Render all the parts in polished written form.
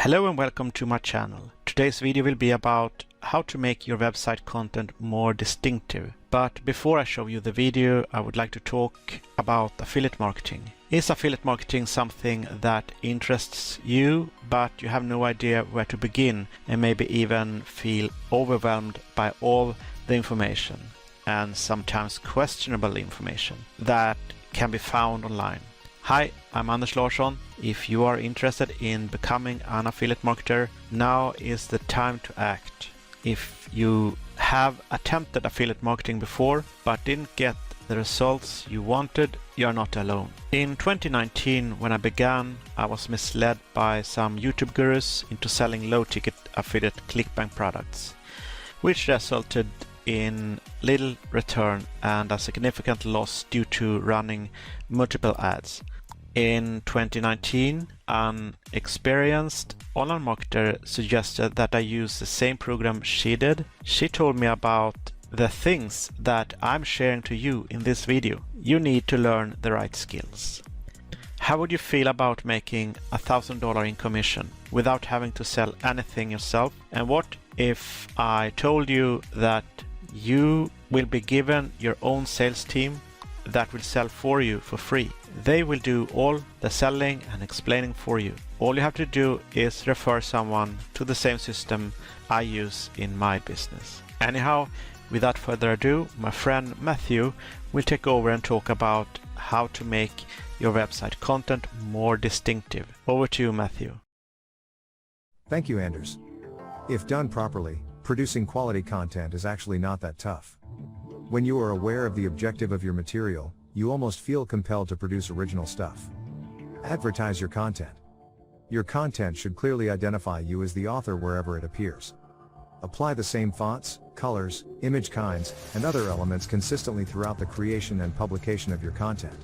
Hello and welcome to my channel. Today's video will be about how to make your website content more distinctive. But before I show you the video, I would like to talk about affiliate marketing. Is affiliate marketing something that interests you, but you have no idea where to begin and maybe even feel overwhelmed by all the information and sometimes questionable information that can be found online? Hi, I'm Anders Larsson. If you are interested in becoming an affiliate marketer, now is the time to act. If you have attempted affiliate marketing before but didn't get the results you wanted, you are not alone. In 2019, when I began, I was misled by some YouTube gurus into selling low-ticket affiliate ClickBank products, which resulted in little return and a significant loss due to running multiple ads. In 2019, an experienced online marketer suggested that I use the same program she did. She told me about the things that I'm sharing to you in this video. You need to learn the right skills. How would you feel about making $1,000 in commission without having to sell anything yourself? And what if I told you that you will be given your own sales team that will sell for you for free? They will do all the selling and explaining for you. All you have to do is refer someone to the same system I use in my business. Anyhow, without further ado, my friend Matthew will take over and talk about how to make your website content more distinctive. Over to you, Matthew. Thank you, Anders. If done properly, producing quality content is actually not that tough. When you are aware of the objective of your material, you almost feel compelled to produce original stuff. Advertise your content. Your content should clearly identify you as the author wherever it appears. Apply the same fonts, colors, image kinds, and other elements consistently throughout the creation and publication of your content.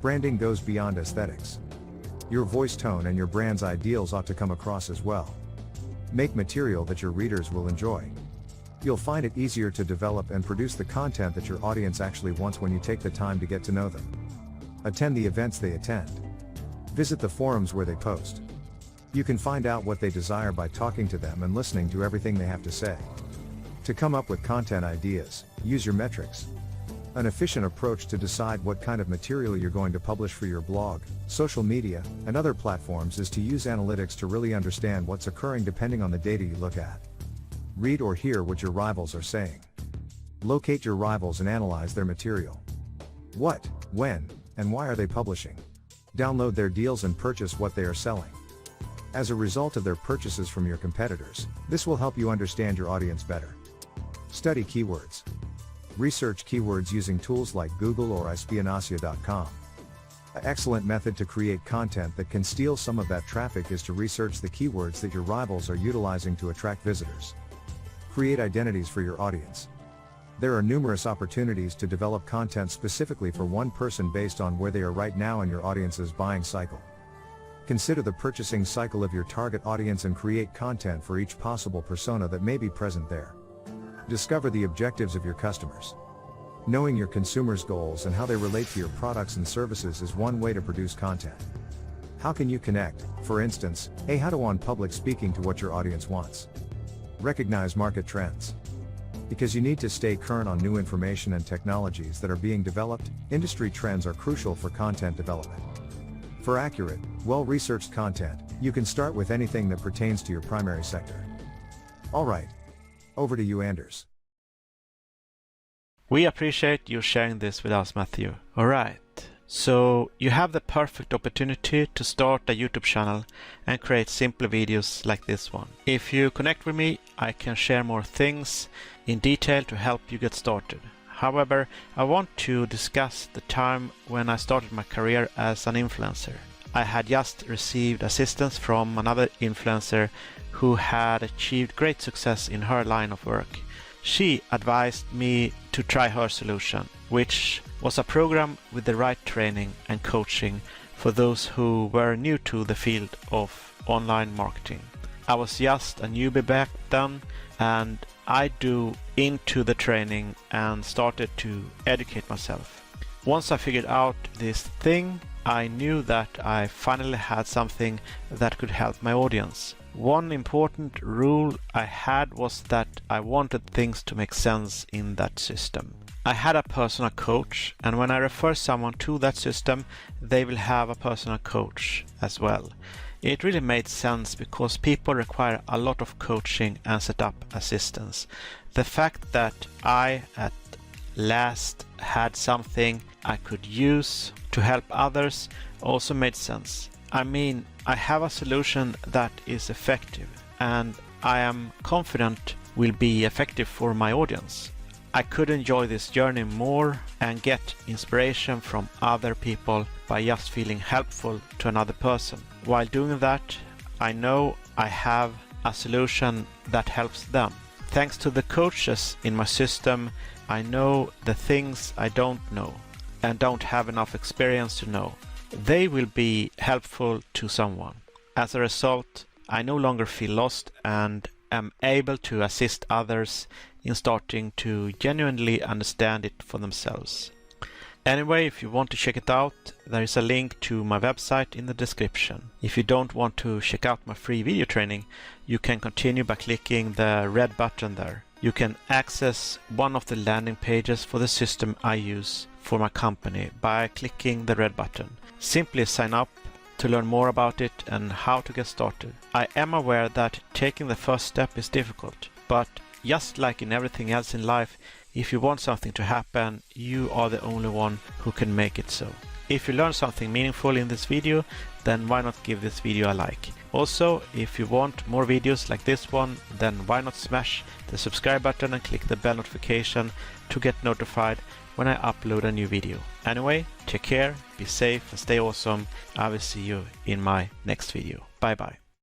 Branding goes beyond aesthetics. Your voice tone and your brand's ideals ought to come across as well. Make material that your readers will enjoy. You'll find it easier to develop and produce the content that your audience actually wants when you take the time to get to know them. Attend the events they attend. Visit the forums where they post. You can find out what they desire by talking to them and listening to everything they have to say. To come up with content ideas, use your metrics. An efficient approach to decide what kind of material you're going to publish for your blog, social media, and other platforms is to use analytics to really understand what's occurring depending on the data you look at. Read or hear what your rivals are saying. Locate your rivals and analyze their material. What, when, and why are they publishing? Download their deals and purchase what they are selling. As a result of their purchases from your competitors, this will help you understand your audience better. Study keywords. Research keywords using tools like Google or espionacia.com. An excellent method to create content that can steal some of that traffic is to research the keywords that your rivals are utilizing to attract visitors. Create identities for your audience. There are numerous opportunities to develop content specifically for one person based on where they are right now in your audience's buying cycle. Consider the purchasing cycle of your target audience and create content for each possible persona that may be present there. Discover the objectives of your customers. Knowing your consumers' goals and how they relate to your products and services is one way to produce content. How can you connect, for instance, how to on public speaking to what your audience wants? Recognize market trends. Because you need to stay current on new information and technologies that are being developed, industry trends are crucial for content development. For accurate, well-researched content, you can start with anything that pertains to your primary sector. Alright. Over to you, Anders. We appreciate you sharing this with us, Matthew. Alright. So you have the perfect opportunity to start a YouTube channel and create simple videos like this one. If you connect with me, I can share more things in detail to help you get started. However, I want to discuss the time when I started my career as an influencer. I had just received assistance from another influencer who had achieved great success in her line of work. She advised me to try her solution, which was a program with the right training and coaching for those who were new to the field of online marketing. I was just a newbie back then, and I dove into the training and started to educate myself. Once I figured out this thing, I knew that I finally had something that could help my audience. One important rule I had was that I wanted things to make sense in that system. I had a personal coach, and when I refer someone to that system, they will have a personal coach as well. It really made sense because people require a lot of coaching and setup assistance. The fact that I at last had something I could use to help others also made sense. I mean, I have a solution that is effective, and I am confident will be effective for my audience. I could enjoy this journey more and get inspiration from other people by just feeling helpful to another person. While doing that, I know I have a solution that helps them. Thanks to the coaches in my system, I know the things I don't know and don't have enough experience to know. They will be helpful to someone. As a result, I no longer feel lost and am able to assist others in starting to genuinely understand it for themselves. Anyway, if you want to check it out, there is a link to my website in the description. If you don't want to check out my free video training, you can continue by clicking the red button there. You can access one of the landing pages for the system I use for my company by clicking the red button. Simply sign up to learn more about it and how to get started. I am aware that taking the first step is difficult, but just like in everything else in life, if you want something to happen, you are the only one who can make it so. If you learned something meaningful in this video, then why not give this video a like? Also, if you want more videos like this one, then why not smash the subscribe button and click the bell notification to get notified when I upload a new video. Anyway, take care, be safe and stay awesome. I will see you in my next video. Bye bye.